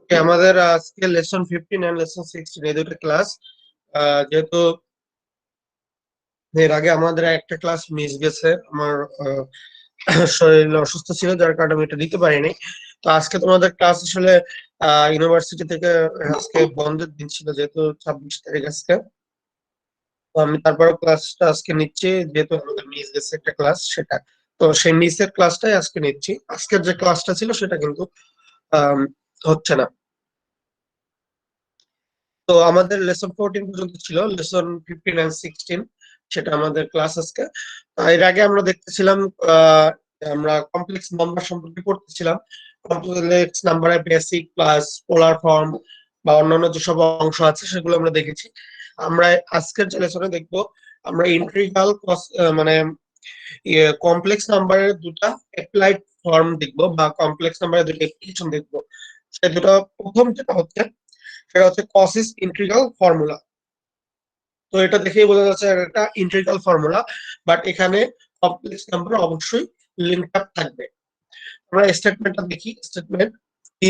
আমাদের আজকে lesson 15 and lesson 16 এই দুটো ক্লাস। যেহেতু এর আগে আমাদের একটা ক্লাস মিস গেছে, আমার শরীর অসুস্থ ছিল, যার কারণে আমি এটা দিতে পারিনি। তো আজকে তোমাদের ক্লাস আসলে ইউনিভার্সিটি থেকে আজকে বন্ধের দিন ছিল, যেহেতু 26 তারিখ আজকে। তো আমি তারপরে ক্লাসটা আজকে নিচ্ছি, যেহেতু আমাদের মিস গেছে একটা ক্লাস, সেটা তো সেই মিসের ক্লাসটাই আজকে নিচ্ছি। আজকের যে ক্লাসটা ছিল সেটা কিন্তু আম, হচ্ছে না। তো আমাদের লেসন 14 পর্যন্ত ছিল, লেসন 15 এন্ড 16 সেটা আমাদের ক্লাস আজকে। এর আগে আমরা দেখতেছিলাম, আহ, আমরা কমপ্লেক্স নাম্বার সম্পর্কে পড়তেছিলাম। কমপ্লেক্স নাম্বারের বেসিক প্লাস পোলার ফর্ম বা অন্যান্য যেসব অংশ আছে সেগুলো আমরা দেখেছি। আমরা আজকের যে লেসনে দেখবো, আমরা ইন্টিগ্রাল মানে কমপ্লেক্স নাম্বারের দুটা অ্যাপ্লাইড ফর্ম দেখবো, বা কমপ্লেক্স নাম্বারের দুটো অ্যাপ্লিকেশন দেখবো। সে দুটো, প্রথম যেটা হচ্ছে সেটা হচ্ছে কসিস ইন্টিগ্রাল ফর্মুলা। তো এটা দেখেই বোঝা যাচ্ছে এটা ইন্টিগ্রাল ফর্মুলা, বাট এখানে কমপ্লেক্স নাম্বার অবশ্যই লিঙ্ক আপ থাকবে। আমরা স্টেটমেন্টটা দেখি। Statement: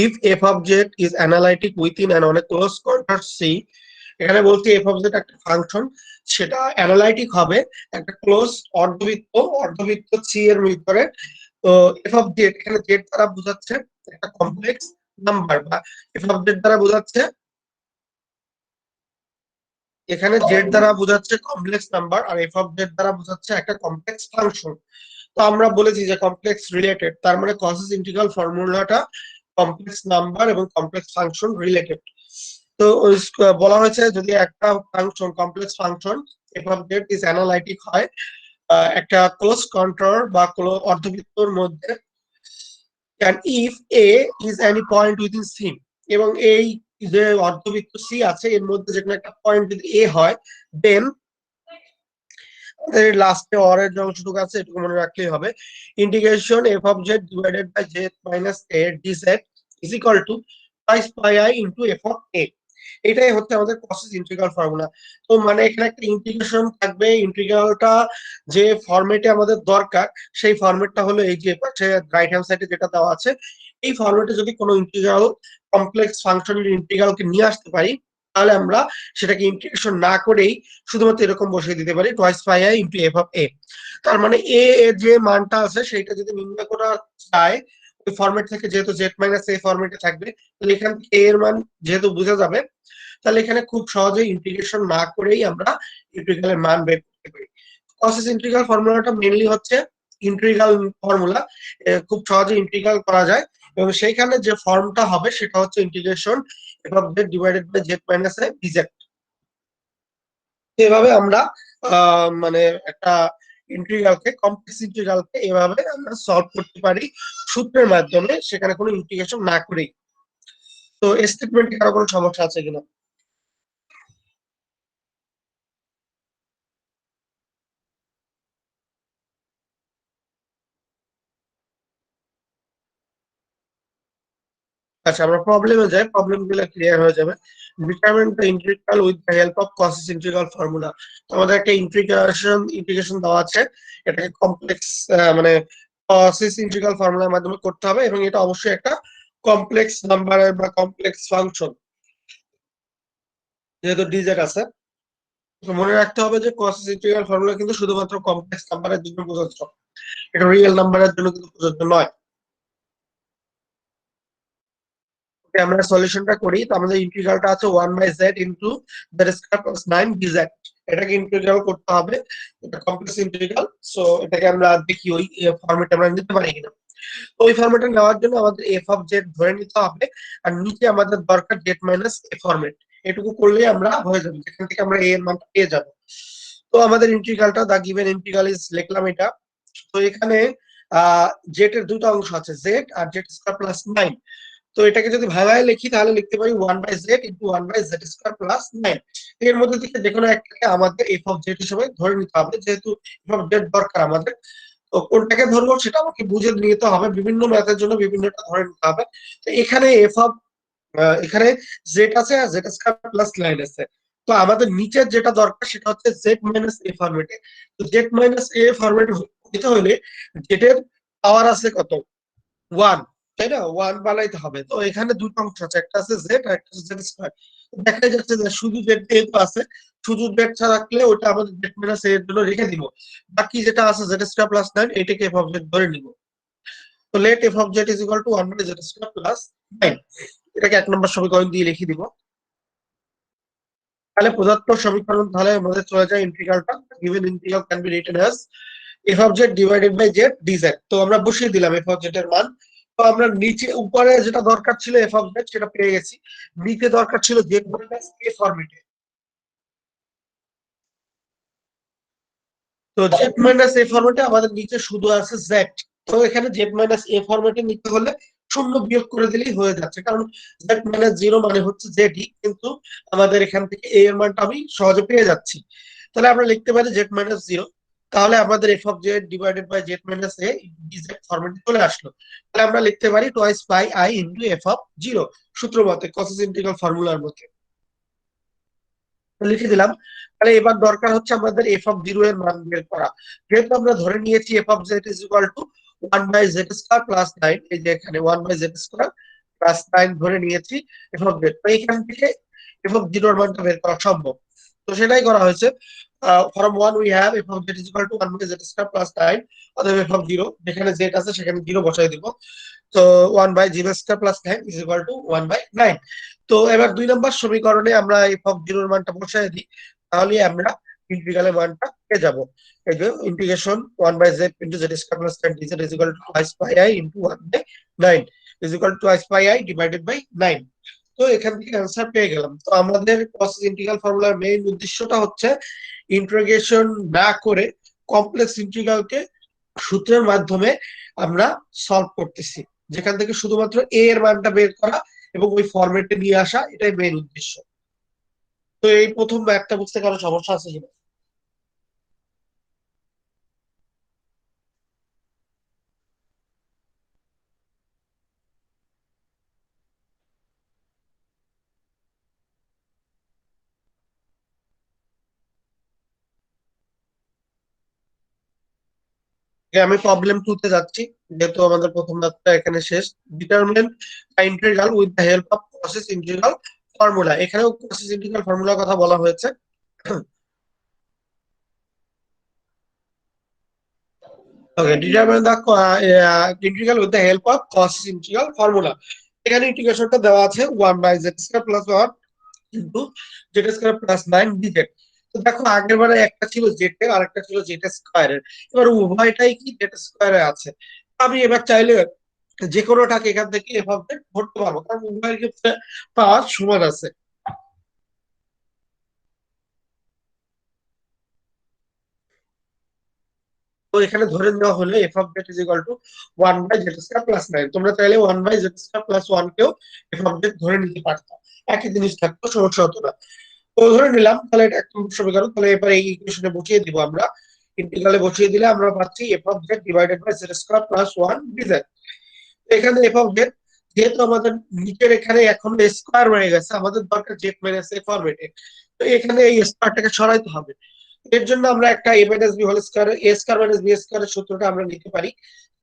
if f of z is analytic within an on a close contrast C. এখানে বলছি এফ অফ জেড একটা ফাংশন, সেটা অ্যানালাইটিক হবে একটা ক্লোজ অর্ধবৃত্ত, অর্ধবৃত্ত সি এর ভিতরে। তো এফ অফ জেড, এখানে জেড দ্বারা বোঝাচ্ছে একটা কমপ্লেক্স নাম্বার, বা এফ অফ জেড দ্বারা বোঝাচ্ছে, এখানে জেড দ্বারা বোঝাচ্ছে কমপ্লেক্স নাম্বার, আর এফ অফ জেড দ্বারা বোঝাচ্ছে একটা কমপ্লেক্স ফাংশন। তো আমরা বলেছি যে কমপ্লেক্স রিলেটেড, তার মানে কসেস ইন্টিগ্রাল ফর্মুলাটা কমপ্লেক্স নাম্বার এবং কমপ্লেক্স ফাংশন রিলেটেড। তো বলা হয়েছে যদি একটা function, complex function F of z is analytic হয় একটা ক্লোজ কন্ট্রোল বা অর্ধবৃত্তর মধ্যে, and if A is any point within C, এবং এই যে অর্ধবৃত্ত সি আছে এর মধ্যে যেখানে একটা পয়েন্ট যদি এ হয়, দেন লাস্টে অর এর যে অংশটুকু আছে এটুকু মনে রাখলেই হবে। Integration f of z divided by z minus a d z is equal to twice pi i into f of a. এটাই হচ্ছে আমাদের কসেস ইন্টিগ্রাল ফর্মুলা। তো মানে এখানে একটা ইন্টিগ্রেশন থাকবে, ইন্টিগ্রালটা যে ফরম্যাটে আমাদের দরকার সেই ফরম্যাটটা হলো এই যে পাশে রাইট হ্যান্ড সাইডে যেটা দেওয়া আছে। এই ফরম্যাটে যদি কোনো ইন্টিগ্রাল, কমপ্লেক্স ফাংশনের ইন্টিগ্রালকে নিয়ে আসতে পারি, তাহলে আমরা সেটাকে ইন্টিগ্রেশন না করেই শুধুমাত্র এরকম বসিয়ে দিতে পারি twice pi i into f of a. তার মানে এ এর যে মানটা আছে সেটা যদি নির্ণয় করা যায় ওই ফরম্যাট থেকে, যেহেতু জেড মাইনাস এ ফরম্যাটে থাকবে, তাহলে এখান থেকে এ এর মান যেহেতু বোঝা যাবে, তাহলে এখানে খুব সহজে ইন্টিগ্রেশন না করেই আমরা ইন্টিগ্রালের মান বের করতে পারি। কসেস ইন্টিগ্রাল ফর্মুলাটা মেইনলি হচ্ছে ইন্টিগ্রাল ফর্মুলা, খুব সহজে ইন্টিগ্রাল করা যায়, এবং সেইখানে যে ফর্মটা হবে সেটা হচ্ছে integration f of z divided by z minus a dz. এভাবে আমরা মানে একটা ইন্টিগ্রালকে, কমপ্লেক্স ইন্টিগ্রালকে এভাবে আমরা সলভ করতে পারি সূত্রের মাধ্যমে, সেখানে কোনো ইন্টিগ্রেশন না করেই। তো স্টেটমেন্টে কারো কোনো সমস্যা আছে কিনা? আচ্ছা, আমরা প্রবলেমে যাই, প্রবলেম গুলো ক্লিয়ার হয়ে যাবে। Determine the integral with the help of কসেস integral formula. আমাদের একটা ইন্টিগ্রেশন দেওয়া আছে, এটাকে কমপ্লেক্স মানে কসেস ইন্টিগ্রাল ফর্মুলার মাধ্যমে করতে হবে, এবং এটা অবশ্যই একটা কমপ্লেক্স নাম্বারের বা কমপ্লেক্স ফাংশন, যেহেতু ডিজেড আছে। তো মনে রাখতে হবে যে কসেস ইন্টিগ্রাল ফর্মুলা কিন্তু শুধুমাত্র কমপ্লেক্স নাম্বারের জন্য প্রযোজ্য, এটা রিয়েল নাম্বারের জন্য কিন্তু প্রযোজ্য নয়। আমরা সলিউশনটা করি। তো আমাদের ইন্টিগ্রালটা আছে 1/z into the square plus 9 dz। এটাকে ইন্টিগ্রাল করতে হবে, এটা কমপ্লেক্স ইন্টিগ্রাল। সো এটাকে আমরা দেখি ওই ফরম্যাটে আমরা নিতে পারি কিনা। তো ওই ফরম্যাটে নেওয়ার জন্য আমাদের এফ অফ জেড ধরে নিতে হবে, আর নিচে আমাদের দরকার জেড মাইনাস এ ফরম্যাট। এটুকু করলেই আমরা হয়ে যাবে, যেখান থেকে আমরা এ এর মানটা পেয়ে যাব। তো আমাদের ইন্টিগ্রালটা, দা গিভেন ইন্টিগ্রাল ইজ, লিখলাম এটা। তো এখানে জেড এর দুটো অংশ আছে, জেড আর জেড স্কয়ার প্লাস 9। তো এটাকে যদি ভাঙায় লিখি তাহলে লিখতে পারি 1/z into 1/z square plus 9। এর মধ্যে থেকে যে কোনো একটাকে আমাদের এফ অফ জেড হিসেবে ধরে নিতে হবে, যেহেতু এফ অফ জেড দরকার আমাদের। তো কোনটাকে ধরবো সেটা আমাকে বুঝে নিতে হবে, বিভিন্ন ম্যাথের জন্য বিভিন্নটা ধরে নিতে হবে। তো এখানে এখানে জেড আছে আর জেড স্কয়ার প্লাস 9 আছে। তো আমাদের নিচের যেটা দরকার সেটা হচ্ছে জেড মাইনাস এ ফরম্যাটে। তো জেড মাইনাস এ ফরম্যাটে হতে হলে জেড এর পাওয়ার আছে কত? 1। তাই না, ওয়ান বানাইতে হবে। তো এখানে দুটো অংশ আছে, একটা আছে জেড আর একটা জেড স্কোয়ার। দেখা যাচ্ছে যে শুধু জেড যেহেতু আছে, শুধু জেড ছাড়া রাখলে ওটা আমাদের জেড মাইনাস এর জন্য রেখে দিব। বাকি যেটা আছে জেড স্কোয়ার প্লাস 9 এটাকে এফ অফ জেড ধরে নিব। তো let f of z is equal to 1 by z square plus 9, এটাকে 1 নম্বর সমীকরণ দিয়ে লিখে দিব। তাহলে প্রদত্ত সমীকরণ, তাহলে আমাদের চলে যায় ইন্টিগ্রালটা। Given integral can be written as f of z divided by z d z. তো আমরা বসিয়ে দিলাম এফ অফ জেড এর মান। তো আমরা নিচে উপরে যেটা দরকার ছিল এফ অফ জেড সেটা পেয়ে গেছি, নিচে দরকার ছিল জেড মাইনাস এ ফরম্যাটে। তো জেড মাইনাস এ ফরম্যাটে আমাদের নিচে শুধু আছে জেড। তো এখানে জেড মাইনাস এ ফরম্যাটে নিতে হলে শূন্য বিয়োগ করে দিলেই হয়ে যাচ্ছে, কারণ জেড মাইনাস জিরো মানে হচ্ছে জেডই, কিন্তু আমাদের এখান থেকে এ এর মানটা আমি সহজে পেয়ে যাচ্ছি। তাহলে আমরা লিখতে পারি জেড মাইনাস জিরো। তাহলে আমাদের f of z divided by z minus a dz ফরম্যাটে চলে আসলো। তাহলে আমরা লিখতে পারি twice pi i into f of zero, সূত্র মতে কসেস ইন্টিগ্রাল ফর্মুলার মতে লিখে দিলাম। তাহলে এবার দরকার হচ্ছে আমাদের এফ অফ জিরো এর মান বের করা। যেহেতু আমরা ধরে নিয়েছি F of z is equal two 1/z² plus 9, এই যে এখানে 1/z² প্লাস 9 ধরে নিয়েছি এফ অফ জেড। তো এখান থেকে এফ অফ জিরো এর মানটা বের করা সম্ভব, তো সেটাই করা হয়েছে। From 1 we have F of z is equal two 1/z² plus 9, অতএব এফ অফ জিরো, যেখানে জেড আছে সেখানে জিরো বসাই দিব। তো 1/0² প্লাস 9 ইজ ইকুয়াল টু 1/9। তো এবার 2 নম্বর সমীকরণে আমরা এফ অফ জিরোর মানটা বসাই দিই, তাহলে আমরা ইন্টিগ্রালের মানটা পেয়ে যাব। এই যে integration 1/z into z² plus 10 dz is equal to twice pi i into 1/9 is equal to twice pi i divided by 9। তো এখান থেকে অ্যান্সার পেয়ে গেলাম। তো আমাদের কস ইন্টিগ্রাল ফর্মুলার মেইন উদ্দেশ্যটা হচ্ছে ইন্টিগ্রেশন না করে কমপ্লেক্স ইন্টিগ্রালকে সূত্রের মাধ্যমে আমরা সলভ করতেছি, যেখান থেকে শুধুমাত্র এ এর মানটা বের করা এবং ওই ফরম্যাটে নিয়ে আসা, এটাই মেইন উদ্দেশ্য। তো এই প্রথম একটা বুঝতে কারো সমস্যা আছে কিনা? আমি প্রবলেম 2 তে যাচ্ছি, যেহেতু আমাদের প্রথম ধাপটা এখানে শেষ। Determine integral with the help of process integral formula, এখানেও প্রসেস ইন্টিগ্রাল ফর্মুলার কথা বলা হয়েছে। Okay, determine the integral with the help of Cauchy's integral formula. এখানে ইন্টিগ্রেশনটা দেওয়া আছে 1/z² plus 1 into z² plus 9 dz। তো দেখো আগের বারে একটা ছিল জেড এর আর একটা ছিল জেড স্কয়ারের, এবার উভয়টাই কি জেড স্কয়ারে আছে। আমি এবার চাইলে যে কোনোটাকে এখান থেকে এভাবে ধরতে পারবো, কারণ উভয়ের ক্ষেত্রে পাওয়ার সমান আছে। তো এখানে ধরে নেওয়া হলে F of z is equal two 1/z² plus 9। তোমরা চাইলে 1/z² প্লাস 1 কেও এফ অফ জেড ধরে নিতে পারতো, একই জিনিস থাকতো, সমস্যা হতো না। তো ধরে নিলাম, তাহলে এটা এক নম্বর সমীকরণ। তাহলে এবার এই ইকুয়েশনে বসিয়ে দিব আমরা। ইন্টিগ্রালে বসিয়ে দিলে আমরা পাচ্ছি f of z divided by z² plus 1 dz. এখানে এফ অফ জেড, যেহেতু আমাদের নিচের এখানে এখন স্কোয়ার হয়ে গেছে, আমাদের দরকার জেড মাইনাস এ ফরম্যাটে। তো এখানে এই স্কোয়ারটাকে সরাইতে হবে। এর জন্য আমরা একটা এ মাইনাস বি হোল স্কোয়ার, এ স্কোয়ার মাইনাস বি স্কোয়ারের সূত্রটা আমরা নিতে পারি।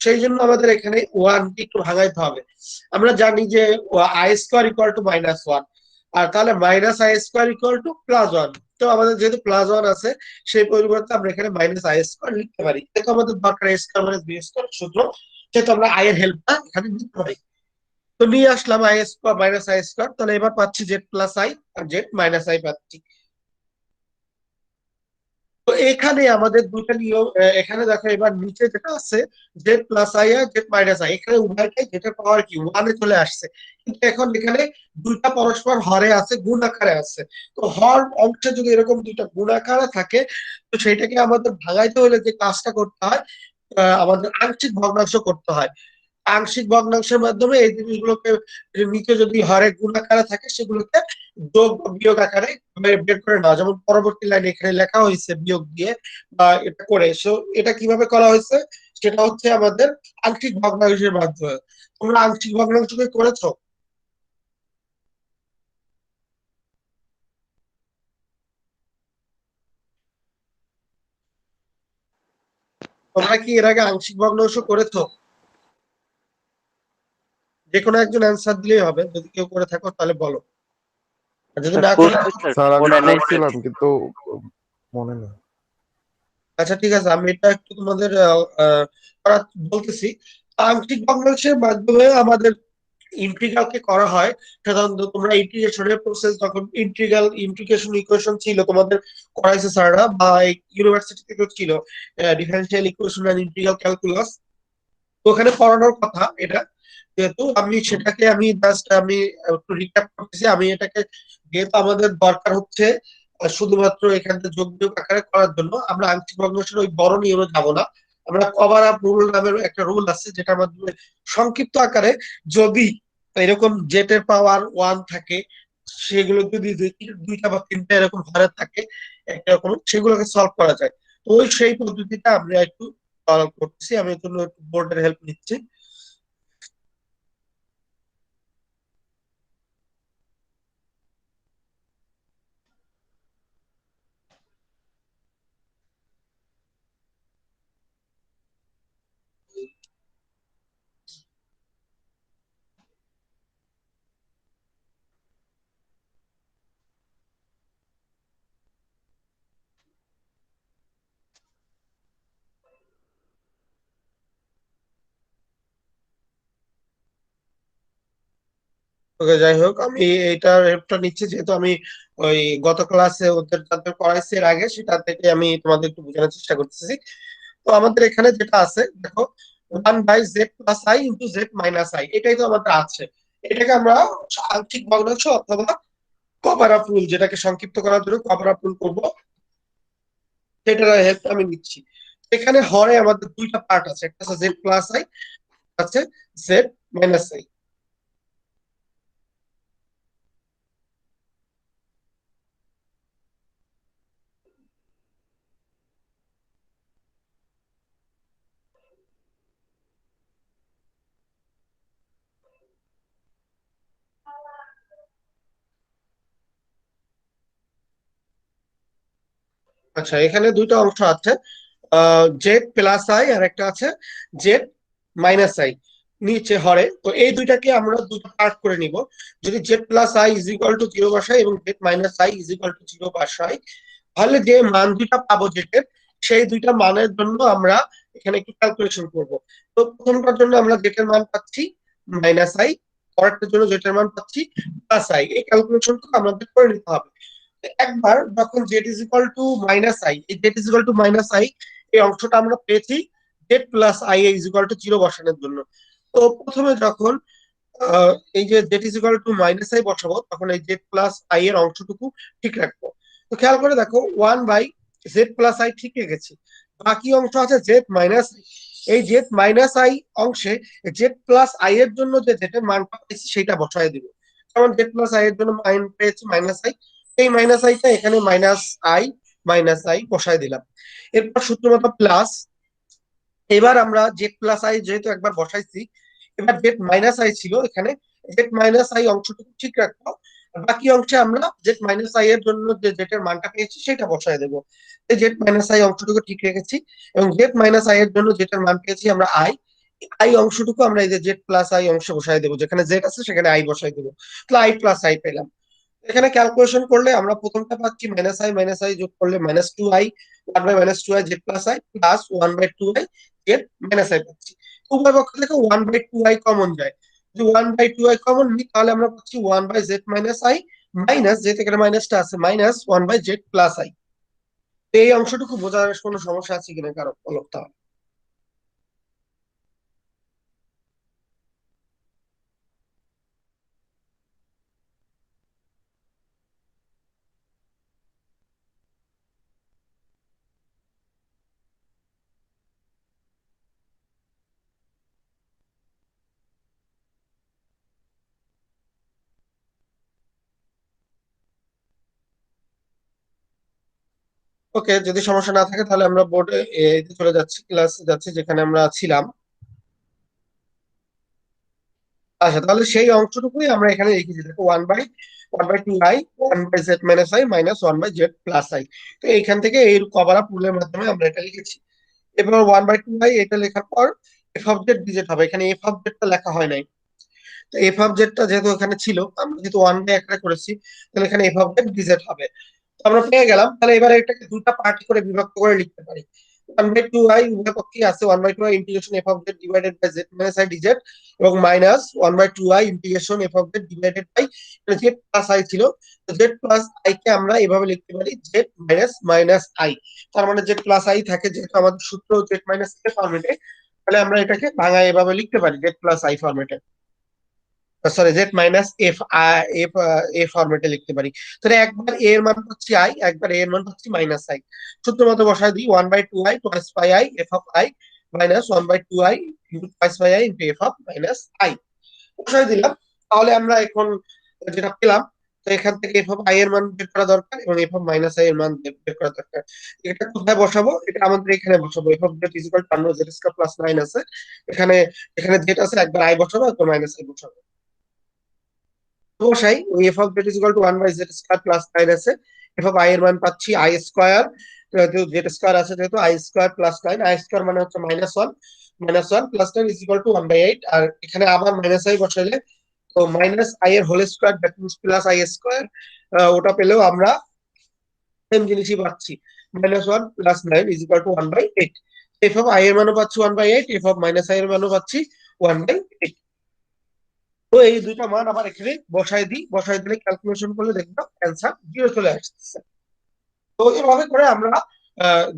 সেই জন্য আমাদের এখানে ওয়ান কে একটু ভাঙাইতে হবে। আমরা জানি যে i square equal to minus one, আর তাহলে minus i square equal to plus one. তো আমাদের যেহেতু প্লাস ওয়ান আছে, সেই পরিবর্তে আমরা এখানে মাইনাস আই স্কোয়ার লিখতে পারি। যেহেতু আমাদের দরকার এ স্কোয়ার মাইনাস বি স্কোয়ার সূত্র, সেহেতু আমরা আই এর হেল্পটা এখানে নিতে পারি। তো নিয়ে আসলাম i square minus i square, তাহলে এবার পাচ্ছি জেড প্লাস আই আর জেড মাইনাস আই পাচ্ছি। তো এখানে আমাদের দুটো নিয়ম, এখানে দেখো এবার নিচে যেটা আছে জেড প্লাস আই আর জেড মাইনাস আই, এখানে উভয়টাই যেটা পাওয়ার কি ওয়ানে চলে আসছে। কিন্তু এখন এখানে দুইটা পরস্পর হরে আছে, গুণ আকারে আছে। তো হর অংশে যদি এরকম দুইটা গুণ আকারে থাকে, তো সেটাকে আমাদের ভাঙাইতে হলে যে কাজটা করতে হয়, আমাদের আংশিক ভগ্নাংশ করতে হয়। আংশিক ভগ্নাংশের মাধ্যমে এই জিনিসগুলোকে, নিচে যদি হরে গুণ আকারে থাকে সেগুলোকে যোগ বা বিয়োগ আকারে বের করে নেওয়া। যেমন পরবর্তী লাইন এখানে লেখা হয়েছে বিয়োগ দিয়ে বা এটা করে, সো এটা কিভাবে করা হয়েছে সেটা হচ্ছে আমাদের আংশিক ভগ্নাংশের মাধ্যমে। তোমরা আংশিক ভগ্নাংশকে করেছো? তোমরা কি এর আগে আংশিক ভগ্নাংশ করেছো? যে কোনো একজন অ্যান্সার দিলেই হবে, যদি কেউ করে থাকো তাহলে বলো, আর যদি না করে। করছি স্যার, স্যার আমি মনে নেই স্যার। করছিলাম কিন্তু মনে নেই। আচ্ছা ঠিক আছে, আমি এটা একটু তোমাদের বলতেছি। আংশিক ভগ্নাংশের মাধ্যমে আমাদের ইন্টিগ্রালকে করা হয়। সাধারণত তোমরা ইন্টিগ্রেশনের প্রসেস, যখন ইন্টিগ্রেশন ইকুয়েশন ছিল তোমাদের করাইছে স্যাররা, বা ইউনিভার্সিটি থেকেও ছিল, differential equation and integral calculus. তো ওখানে পড়ানোর কথা এটা, যেহেতু আমি সেটাকে আমি জাস্ট আমি একটু রিক্যাপ করতেছি। আমি এটাকে, যেহেতু আমাদের দরকার হচ্ছে শুধুমাত্র এখান থেকে যোগ বিয়োগ আকারে করার জন্য, আমরা আংশিক ভগ্নাংশের ওই বড় নিয়মে যাব না। আমরা কভার আপ রুল নামের একটা রুল আছে, যেটার মাধ্যমে সংক্ষিপ্ত আকারে, যদি এরকম জেটের পাওয়ার 1 থাকে, সেগুলো যদি দুইটা বা তিনটা এরকম ঘরে থাকে একটা রকম, সেগুলোকে সলভ করা যায়। তো ওই সেই পদ্ধতিটা আমরা একটু সলভ করতেছি। আমি একটু বোর্ডের হেল্প নিচ্ছি। ওকে, যাই হোক, আমি এইটার হেল্পটা নিচ্ছি, যেহেতু আমি ওই গত ক্লাসে ওদের যাদের পড়াইছি এর আগে, সেটা থেকে আমি তোমাদের একটু বোঝানোর চেষ্টা করতেছি। তো আমাদের এখানে যেটা আছে দেখো, 1/z+i × z−i, এটাই তো আমাদের আছে। এটাকে আমরা আংশিক ভগ্নাংশ অথবা কভার আপ রুল, যেটাকে সংক্ষিপ্ত করার জন্য কভার আপ রুল করবো, সেটার হেল্প আমি নিচ্ছি। এখানে হরে আমাদের দুইটা পার্ট আছে, একটা আছে z+i, আছে z−i। আচ্ছা, এখানে দুইটা অংশ আছে, z+i আর একটা আছে z−i, নিচে হরে। তো এই দুইটাকে আমরা দুটো পার্ট করে নিব। যদি z+i = 0 বসাই এবং z−i = 0 বসাই, তাহলে যে মান দুইটা পাবো জেটের, সেই দুইটা মানের জন্য আমরা এখানে একটু ক্যালকুলেশন করব। তো প্রথমটার জন্য আমরা জেটের মান পাচ্ছি -i, পরেরটার জন্য জেটের মান পাচ্ছি +i। এই ক্যালকুলেশনটা আমাদের করে নিতে হবে। একবার যখন z = -i, এই z = -i, এই অংশটা আমরা পেয়েছি z+i = 0 বসানোর জন্য। তো প্রথমে যখন এই যে z = -i বসাবো, তখন এই z+i এর অংশটুকু ঠিক রাখবো। তো খেয়াল করে দেখো, 1/z+i ঠিক রেখেছি, বাকি অংশ আছে z−i। এই z−i অংশে z+i এর জন্য যে জেটের মানটা পেয়েছি সেটা বসায় দিব। যেমন z+i এর জন্য মান পেয়েছি -i, এই -iটা এখানে -i বসায় দিলাম। এরপর সূত্র মতো প্লাস। এবার আমরা z+i যেহেতু একবার বসাইছি, এবার z−i ছিল এখানে, z−i অংশটুকু ঠিক রাখবো। বাকি অংশে আমরা z−i এর জন্য যে জেটের মানটা পেয়েছি সেটা বসায় দেবো। এই z−i অংশটুকু ঠিক রেখেছি, এবং z−i এর জন্য যেটার মান পেয়েছি আমরা আই অংশটুকু আমরা এই যে z+i অংশে বসায় দেবো, যেখানে z আছে সেখানে আই বসাই দেবো। তাহলে i+i পেলাম। এখানে ক্যালকুলেশন করলে আমরা প্রথমটা পাচ্ছি -i যোগ করলে -2i, 1/-2i z+i plus 1/2i z-i পাচ্ছি। উভয় পক্ষ থেকে 1/2i কমন যায়। যদি 1/2i কমন নিই, তাহলে আমরা পাচ্ছি 1/z-i মাইনাস, যেহেতু এখানে মাইনাসটা আছে, -1/z+i। এই অংশটুকু বোঝার কোনো সমস্যা আছে কিনা কারো, বলো তাহলে। ওকে, যদি সমস্যা না থাকে তাহলে আমরা বোর্ডে চলে যাচ্ছি, ক্লাস যাচ্ছি যেখানে আমরা ছিলাম। আচ্ছা, তাহলে সেই অংশটুকুই আমরা এখানে লিখেছি, দেখো 1/2i 1/z-i মাইনাস 1/z+i। তো এইখান থেকে এই কভার আপ রুলের মাধ্যমে আমরা এটা লিখেছি। এবার 1/2i এটা লেখার পর এফ অফ জেড ডিজিট হবে, এখানে এফ অফ জেডটা লেখা হয় নাই। তো এফ অফ জেডটা যেহেতু এখানে ছিল, আমরা যেহেতু ওয়ান বাই একটা করেছি, তাহলে এখানে এফ অফ জেড ডিজেড হবে। তো আমরা পেয়ে গেলাম। তাহলে এবারে এটাকে দুটা পার্ট করে বিভক্ত করে লিখতে পারি। 1/2i উভয় পক্ষেই আছে, 1/2i integration f of z divided by z minus i d z, এবং minus 1/2i integration f of z divided by z plus i ছিল। তো জেড প্লাস আই কে আমরা এভাবে লিখতে পারি জেড মাইনাস মাইনাস আই। তার মানে জেড প্লাস আই থাকে, যেহেতু আমাদের সূত্র জেড মাইনাস এ ফরম্যাটে, তাহলে আমরা এটাকে ভাঙায় এভাবে লিখতে পারি জেড প্লাস আই ফরম্যাটে, sorry Z minus F F এ ফরম্যাটে লিখতে পারি। তাহলে একবার এ এর মান পাচ্ছি আই, একবার এ এর মান পাচ্ছি মাইনাস আই। সূত্র মতো বসাই দিই, 1/2i twice pi I F of I minus 1/2i into twice pi i into f of minus I বসাই দিলাম। তাহলে আমরা এখন যেটা পেলাম, তো এখান থেকে এফ অফ আই এর মান বের করা দরকার এবং এফ অফ মাইনাস আই এর মান বের করা দরকার। এটা কোথায় বসাবো? এটা আমাদের এখানে বসাবো। F of z is equal two under Z square plus 9 আছে এখানে, এখানে জেড আছে, একবার আই বসাবো, একবার মাইনাস আই বসাবো। বসাই, ওই f of z is equal to 1 by z square plus 9 আছে, এফ অফ আই এর মান পাচ্ছি আই স্কয়ার, যেহেতু জেড স্কয়ার আছে যেহেতু i square plus 9, i square মানে হচ্ছে -1, -1 প্লাস 9 ইজ ইকুয়াল টু 1/8। আর এখানে আবার মাইনাস আই বসাইলে, তো মাইনাস আই এর whole square that means plus i square, ওটা পেলেও আমরা সেম জিনিসই পাচ্ছি, -1 plus 9 is equal to 1/8। F of i এর মানও পাচ্ছি 1/8, এফ অফ মাইনাস আই এর মানও পাচ্ছি 1/8। তো এই দুইটা মান আবার এখানে বসাই দিই, বসাই দিলে ক্যালকুলেশন করলে দেখবো অ্যান্সার 0 চলে আসছে। তো এভাবে করে আমরা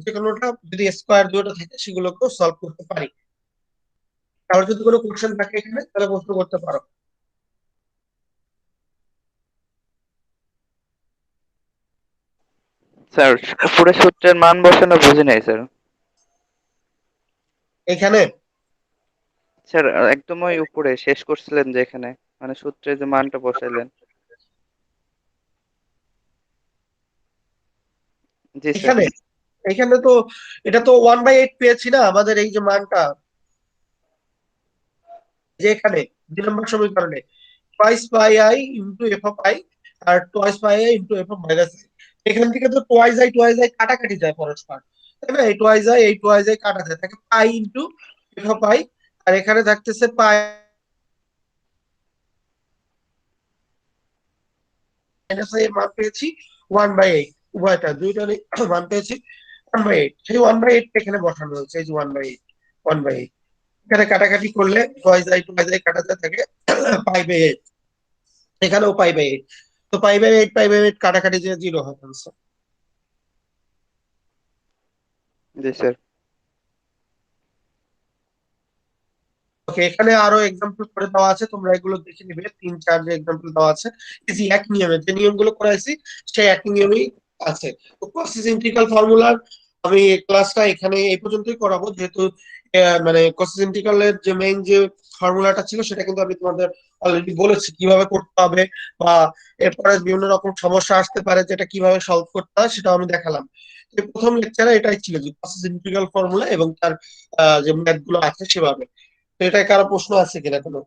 যে কোনোটা যদি স্কোয়ার দুটো থাকে সেগুলোকেও সলভ করতে পারি। তাহলে যদি কোনো কোশ্চেন থাকে এখানে, তাহলে প্রশ্ন করতে পারো। স্যার, উপরে সূত্রের মান বসানো বুঝি নাই স্যার। এখানে স্যার একদম ওই উপরে শেষ করছিলেন যে এখানে, মানে সূত্রে যে মানটা বসাইলেন। জি স্যার। এখানে এখানে তো এটা তো 1/8 পেয়েছি না আমাদের এই যে মানটা, যে এখানে 2 নম্বর সমীকরণে twice pi i into f of i আর twice pi i into f of minus i. এখান থেকে তো টোয়াইস আই কাটাকাটি যায় পরস্পর, তাই না? এই টোয়াইস আই কাটা যায়, থাকে pi into f of i, আর এখানে থাকতেছে পাই মাইনাস আই এর মান পেয়েছি 1/8। উভয়টা দুইটারই মান পেয়েছি 1/8, সেই 1/8 এখানে বসানো হয়েছে, এই যে 1/8, 1/8 এখানে কাটাকাটি করলে টোয়াইস আই কাটা যায়, থাকে পাই/8, এখানেও পাই/8। তো পাই/8 কাটাকাটি যে 0 হবে answer। জি স্যার। ওকে, এখানে আরো এক্সাম্পল করে দেওয়া আছে, তোমরা এগুলো দেখে নিবে, 3-4 যে এক্সাম্পল দেওয়া আছে, এই যে এক নিয়মে যে নিয়মগুলো করাইছি সেই একই নিয়মেই আছে। তো কসিস ইন্টিগ্রাল ফর্মুলার আমি ক্লাসটা এখানে এই পর্যন্তই করাবো, যেহেতু মানে কসিস ইন্টিগ্রালের যে মেইন যে ফর্মুলাটা ছিল সেটা কিন্তু আমি তোমাদের অলরেডি বলেছি কিভাবে করতে হবে, বা এরপরে বিভিন্ন রকম সমস্যা আসতে পারে যেটা কিভাবে সলভ করতে হয় সেটাও আমি দেখালাম। তো প্রথম লেকচারে এটাই ছিল যে কসিস ইন্টিগ্রাল ফর্মুলা এবং তার যে ম্যাথ গুলো আছে সেভাবে। তো এটা কারো প্রশ্ন আছে কিনা কোনো?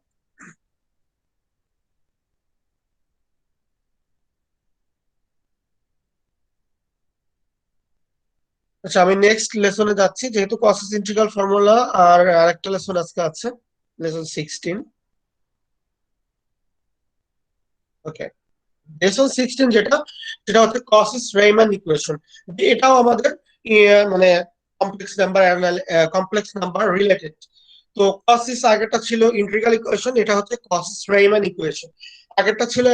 আচ্ছা, আমি নেক্সট লেসনে যাচ্ছি, যেহেতু কসেস ইন্টিগ্রাল ফর্মুলা আর আরেকটা লেসন আজকে আছে, লেসন 16। ওকে, লেসন 16 যেটা, সেটা হচ্ছে কসেস রেইমান ইকুয়েশন। এটাও আমাদের মানে কমপ্লেক্স নাম্বার রিলেটেড। তো কসিস আগেরটা ছিল ইন্টিগ্রাল ইকুয়েশন, এটা হচ্ছে কসিস রেইমান ইকুয়েশন। আগেরটা ছিল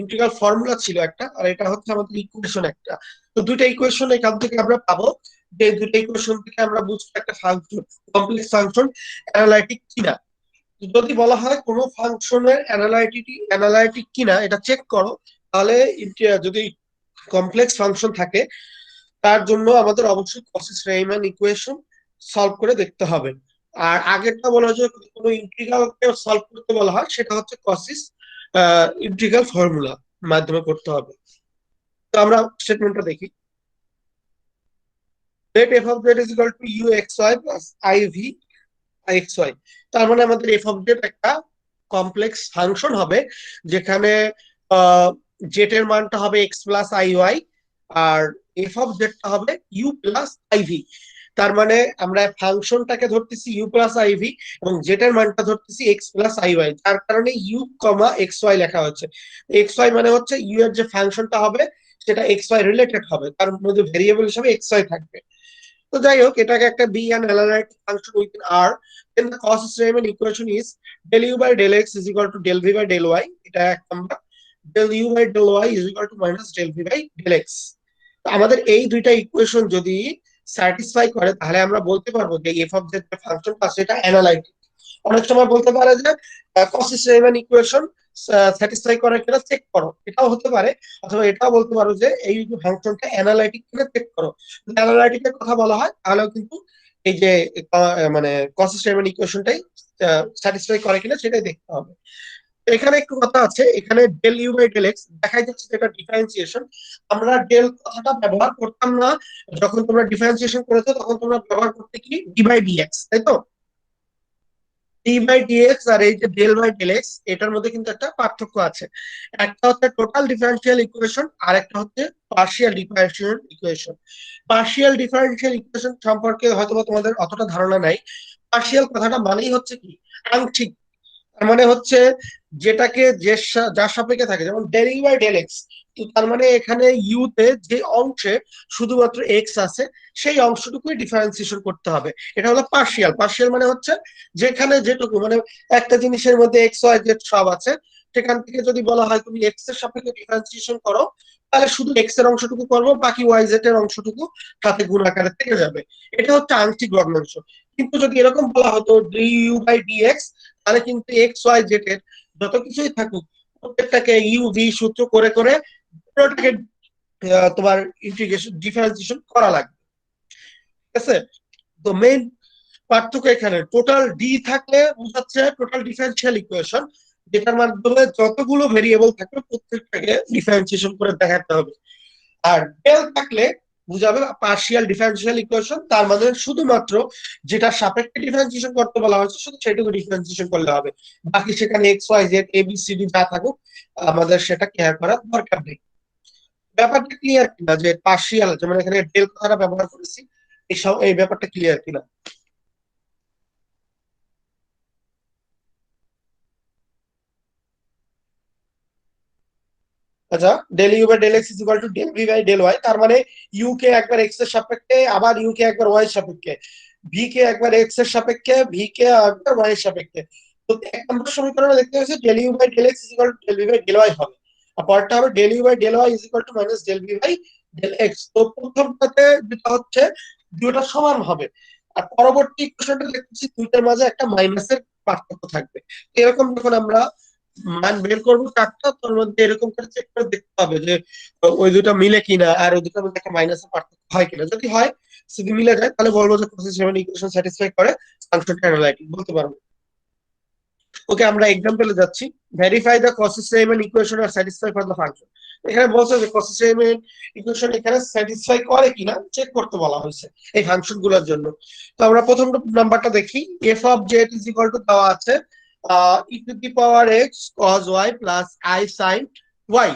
ইন্টিগ্রাল ফর্মুলা ছিল একটা, আর এটা হচ্ছে আমাদের ইকুয়েশন একটা। তো দুইটা ইকুয়েশন এখান থেকে আমরা পাবো, যে দুইটা ইকুয়েশন থেকে আমরা বুঝবো একটা ফাংশন কমপ্লেক্স ফাংশন অ্যানালাইটিক কিনা। যদি বলা হয় কোনো ফাংশনের অ্যানালাইটিক কিনা এটা চেক করো, তাহলে যদি কমপ্লেক্স ফাংশন থাকে তার জন্য আমাদের অবশ্যই কসিস রেইমান ইকুয়েশন সলভ করে দেখতে হবে। আর আগেরটা বলা হয় যে কোনো ইন্টিগ্রালকে সলভ করতে বলা হয়, সেটা হচ্ছে কসিস ইন্টিগ্রাল ফর্মুলা মাধ্যমে করতে হবে। তো আমরা স্টেটমেন্টটা দেখি, let f of z is equal to uxy plus iv ixy। তার মানে আমাদের f of z একটা কমপ্লেক্স ফাংশন হবে, যেখানে জেড এর মানটা হবে x প্লাস iy, আর f of z টা হবে u প্লাস iv। তার মানে আমরা ফাংশনটাকে ধরতেছি ইউ প্লাস আইভি এবং জেটার মানটা ধরতেছি এক্স প্লাস আই ওয়াই, যার কারণে ইউ কমা এক্স ওয়াই লেখা হচ্ছে। এক্স ওয়াই মানে হচ্ছে ইউ এর যে ফাংশনটা হবে সেটা এক্স ওয়াই রিলেটেড হবে, তার মধ্যে ভেরিয়েবল হিসেবে এক্স ওয়াই থাকবে। তো যাই হোক, এটাকে একটা be an analytic function within R, then the Cauchy stream equation is del u by del x is equal to del v by del y. এটা এক নাম্বার। Del u by del y is equal to minus del v by del x. আমাদের এই দুইটা equation যদি satisfy করে তাহলে আমরা বলতে পারবো যে এফ অফ জেড যে ফাংশনটা সেটা অ্যানালাইটিক। অনেক সময় বলতে পারে যে কসি সেভেন ইকুয়েশন স্যাটিসফাই করে কিনা চেক করো, এটাও হতে পারে। অথবা এটাও বলতে পারো যে এই ফাংশনটা অ্যানালাইটিক কিনা চেক করো। যদি অ্যানালাইটিকের কথা বলা হয় তাহলেও কিন্তু এই যে মানে কসি সেভেন ইকুয়েশনটাই স্যাটিসফাই করে কিনা সেটাই দেখতে হবে। এখানে একটু কথা আছে, এখানে del u by del x দেখাই যাচ্ছে যেটা ডিফারেন্সিয়েশন। আমরা ডেল কথাটা ব্যবহার করতাম না, যখন তোমরা ডিফারেন্সিয়েশন করেছো তখন তোমরা ব্যবহার করতে কি ডি বাই ডিএক্স, তাই তো? ডি বাই ডিএক্স আর এই যে ডেল বাই ডেল এক্স, এটার মধ্যে কিন্তু একটা পার্থক্য আছে। একটা হচ্ছে টোটাল ডিফারেন্সিয়াল ইকুয়েশন আর একটা হচ্ছে partial differential equation. Partial differential equation সম্পর্কে হয়তো তোমাদের অতটা ধারণা নাই। পার্শিয়াল কথাটা মানেই হচ্ছে কি আংশিক। তার মানে হচ্ছে যেটাকে যে যার সাপেক্ষে থাকে, যেমন del u by del x, তো তার মানে এখানে ইউ তে যে অংশে শুধুমাত্র এক্স আছে সেই অংশটুকুই ডিফারেন্সিয়েশন করতে হবে। এটা হলো পার্শিয়াল। পার্শিয়াল মানে হচ্ছে যেখানে যেটুকু মানে একটা জিনিসের মধ্যে এক্স ওয়াই জেড সব আছে, সেখান থেকে যদি বলা হয় তুমি এক্স এর সাপেক্ষে ডিফারেন্সিয়েশন করো, তাহলে শুধু এক্স এর অংশটুকু করবো, বাকি ওয়াই জেড এর অংশটুকু সাথে গুণ আকারে থেকে যাবে। এটা হচ্ছে আংশিক ভগ্নাংশ। কিন্তু যদি এরকম বলা হতো ডি ইউ বাই ডিএক্স, তাহলে কিন্তু এক্স ওয়াই জেড এর যত কিছুই থাকুক প্রত্যেকটাকে ইউ ভি সূত্র করে করে পুরোটাকে তোমার ইন্টিগ্রেশন ডিফারেন্সিয়েশন করা লাগবে। ঠিক আছে? তো মেইন পার্থক্য এখানে টোটাল ডি থাকলে বোঝাচ্ছে টোটাল ডিফারেন্সিয়াল ইকুয়েশন, যেটার মাধ্যমে যতগুলো ভেরিয়েবল থাকবে প্রত্যেকটাকে ডিফারেন্সিয়েশন করে দেখাতে হবে। আর ডেল থাকলে বুঝাবে পার্শিয়াল ডিফারেন্সিয়াল ইকুয়েশন, তার মানে শুধুমাত্র যেটা সাপেক্ষে ডিফারেন্সিয়েশন করতে বলা হয়েছে শুধু সেটুকু ডিফারেন্সিয়েশন করলে হবে, বাকি সেখানে x Y Z A B C D যা থাকুক আমাদের সেটা কেয়ার করার দরকার নেই। ব্যাপারটা ক্লিয়ার কিনা যে পার্শিয়াল, যেমন এখানে ডেল কথাটা ব্যবহার করেছি, এই ব্যাপারটা ক্লিয়ার কিনা? আচ্ছা, del u by del x is equal to del v by del y, তার মানে ইউ কে একবার এক্স এর সাপেক্ষে, আবার ইউ কে একবার ওয়াই এর সাপেক্ষে, ভি কে একবার এক্স এর সাপেক্ষে, ভি কে একবার ওয়াই এর সাপেক্ষে। তো এক নম্বর সমীকরণে দেখতে পাচ্ছি del u by del x is equal to del v by del y হবে, আর পরেরটা হবে del u by del y is equal to minus del v by del x. তো প্রথমটাতে যেটা হচ্ছে দুটো সমান হবে, আর পরবর্তী ইকুয়েশনটা দেখতেছি দুইটার মাঝে একটা মাইনাসের পার্থক্য থাকবে। এরকম যখন আমরা মান বের করবো চারটা, তোর মধ্যে এরকম করে চেক করে দেখতে হবে যে ওই দুটো মিলে কিনা আর ওই দুটোর মধ্যে একটা মাইনাসের পার্থক্য হয় কিনা। যদি হয়, যদি মিলে যায় তাহলে বলবো যে প্রসেস সেভেন ইকুয়েশন স্যাটিসফাই করে, ফাংশনটা অ্যানালাইটিক বলতে পারবো। ওকে, আমরা এক্সাম্পলে যাচ্ছি। Verify the Cauchy Riemann equation are satisfy for the function. এখানে বলছে যে কসেস সেভেন ইকুয়েশন এখানে স্যাটিসফাই করে কিনা চেক করতে বলা হয়েছে এই ফাংশন গুলোর জন্য। তো আমরা প্রথম নাম্বারটা দেখি। F of z is equal to দেওয়া আছে e to the power x cos y plus i sine y.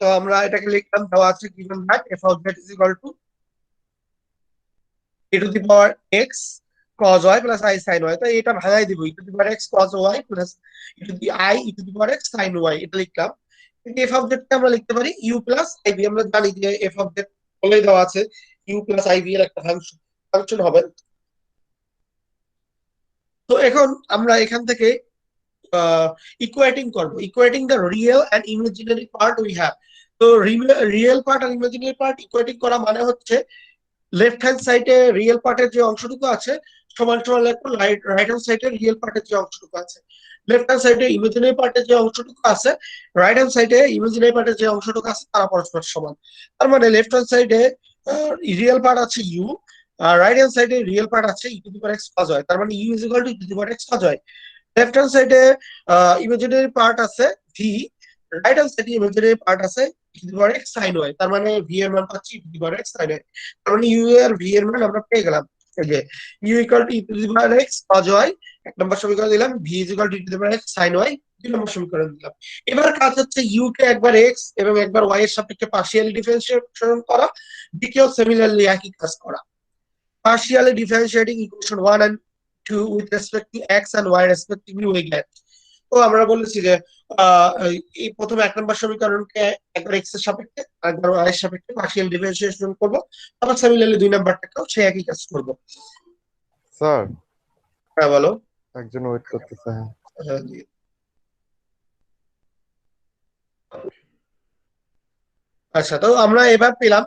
তো আমরা এটাকে লিখলাম, দেওয়া আছে given that f of z is equal to e to the power x cos y plus i sin y। তো এটা ভাঙাই দিব, e to the power x cos y plus e to the i e to the power x sin y, এটা লিখলাম। F of Z কে আমরা লিখতে পারি you plus i b. আমরা জানি যে এফ অফ জেড বলেই দেওয়া আছে ইউ প্লাস আইবি এর একটা ফাংশন হবে। তো এখন আমরা এখান থেকে ইকুয়েটিং করব, equating the real and imaginary part we have. তো রিয়েল পার্ট আর ইমাজিনারি পার্ট ইকুয়েটিং করা মানে হচ্ছে লেফট হ্যান্ড সাইডে রিয়েল পার্টের যে অংশটুকু আছে সমান সমান লিখবো রাইট হ্যান্ড সাইডে রিয়েল পার্টের যে অংশটুকু আছে। লেফট হ্যান্ড সাইডে ইমাজিনারি পার্টের যে অংশটুকু আছে, রাইট হ্যান্ড সাইডে ইমাজিনারি পার্টের যে অংশটুকু আছে তারা পরস্পর সমান। তার মানে লেফট হ্যান্ড সাইডে রিয়েল পার্ট আছে ইউ, আর রাইট হ্যান্ড সাইডে রিয়েল পার্ট আছে e to the power x cos y. তার মানে u is equal to e to the power x cos y. Left hand সাইডে ইমাজিনারি পার্ট আছে v, right hand সাইডে imaginary part আছে e to the power x sine y. তার মানে v এর মান পাচ্ছি e to the power x sine y. তার মানে ইউ এর ভি এর মান আমরা পেয়ে গেলাম। এই যে u equal to e to the power x cos y এক নম্বর সমীকরণ দিলাম, v is equal to e to the power x sine y 2 নম্বর সমীকরণ দিলাম। এবার কাজ হচ্ছে ইউ কে একবার এক্স এবং একবার ওয়াই এর সাপেক্ষে পার্শিয়ালি ডিফারেন্সিয়েশন করা, ডিকেও সিমিলারলি একই কাজ করা। Partially differentiating equation 1 and 2 with respect to x and y respectively we get. তো আমরা বলেছি যে এই প্রথমে 1 নম্বর সমীকরণকে একবার x এর সাপেক্ষে আর একবার y এর সাপেক্ষে পার্শিয়াল ডিফারেন্সিয়েশন করব, আবার সিমিলারলি 2 নাম্বারটাকেও সেই একই কাজ করব। স্যার হ্যাঁ বলো। একজন ওয়েট করতেছে। হ্যাঁ হ্যাঁ, জি। আচ্ছা, তো আমরা এবার পেলাম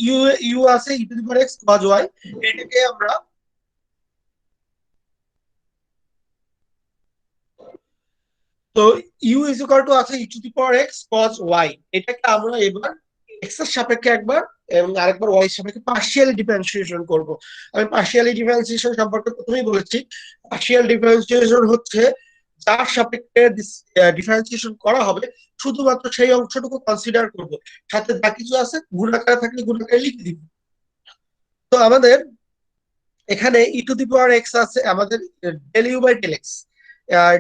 ইউ ইউ আছে e to the power x cos y, এটাকে আমরা তো ইউ ইজ ইকুয়াল টু আছে e to the power x cos y, এটাকে আমরা এবার এক্স এর সাপেক্ষে একবার এবং আরেকবার ওয়াই এর সাপেক্ষে পার্শিয়ালি ডিফারেন্সিয়েশন করব। আমি পার্শিয়ালি ডিফারেন্সিয়েশন সম্পর্কে প্রথমেই বলেছি, পার্শিয়াল ডিফারেন্সিয়েশন হচ্ছে যার সাপেক্ষে ডিফারেন্সিয়েশন করা হবে শুধুমাত্র সেই অংশটুকু কনসিডার করব, সাথে যা কিছু আছে গুণাকারে থাকলে গুণাকারে লিখে দিব। তো আমাদের এখানে ই টু দি পাওয়ার এক্স আছে আমাদের del u by del x.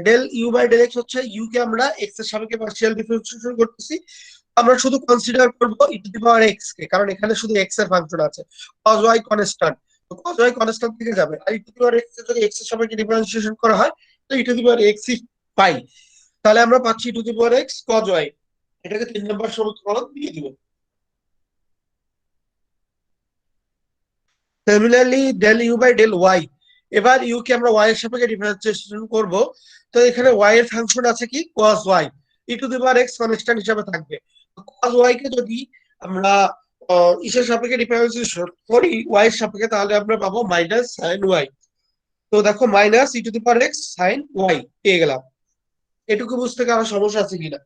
Del u by del x হচ্ছে ইউ কে আমরা এক্স এর সাপেক্ষে পার্শিয়াল ডিফারেন্সিয়েশন করতেছি, আমরা শুধু কনসিডার করব ই টু দি পাওয়ার এক্স কে, কারণ এখানে শুধু এক্স এর ফাংশন আছে, cos y কনস্ট্যান্ট, তো cos y কনস্ট্যান্ট থেকে যাবে, আর e to the power x কে যদি এক্স এর সাপেক্ষে ডিফারেন্সিয়েশন করা হয় তো ই টু দি পাওয়ার এক্স পাই, তাহলে আমরা পাচ্ছি e to the power x cos y। এটাকে 3 নম্বর সমীকরণ দিয়ে দিব। Similarly del u by del y, এবার ইউ কে আমরা ওয়াই এর সাপেক্ষে ডিফারেন্সিয়েশন করব, তো এখানে ওয়াই এর ফাংশন আছে কি cos y, E to the power x constant হিসেবে থাকবে। cos y কে যদি আমরা ইসের সাপেক্ষে ডিফারেন্সিয়েশন করি ওয়াই এর সাপেক্ষে, তাহলে আমরা পাবো মাইনাস সাইন ওয়াই। তো দেখো minus e to the power x sine y পেয়ে গেলাম। এটুকু বুঝতে কারো সমস্যা আছে কিনা?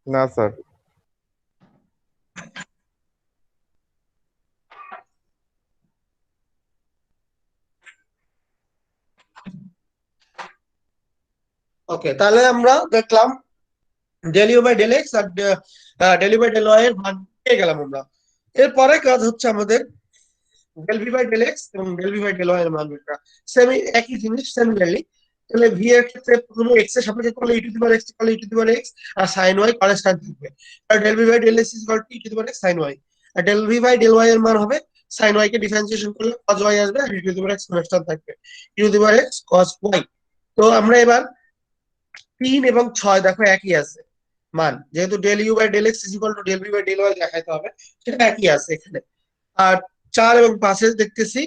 না স্যার। ওকে, তাহলে আমরা দেখলাম del u by del x আর del u by del y এর মান পেয়ে গেলাম আমরা। এরপরে কাজ হচ্ছে আমাদের del v by del x এবং del v by del y এর মান বের করা। সেমি একই জিনিস সিমিলারলি, তাহলে ভি এর ক্ষেত্রে প্রথমে এক্স এর সাপেক্ষে করলে e to the power x করলে e to the power x, আর সাইন ওয়াই কনস্ট্যান্ট থাকবে, আর del v by del x is equal to e to the power x sine y, আর del v by del y এর মান হবে sine y কে differentiation করলে cos y আসবে, আর e to the power x constant থাকবে, e to the power x cos y. তো আমরা এবার 3 এবং 6 দেখো একই আছে মান, যেহেতু del u by del x is equal to del v by del y দেখাইতে হবে, সেটা একই আছে এখানে। আর 4 এবং 5 এ দেখতেছি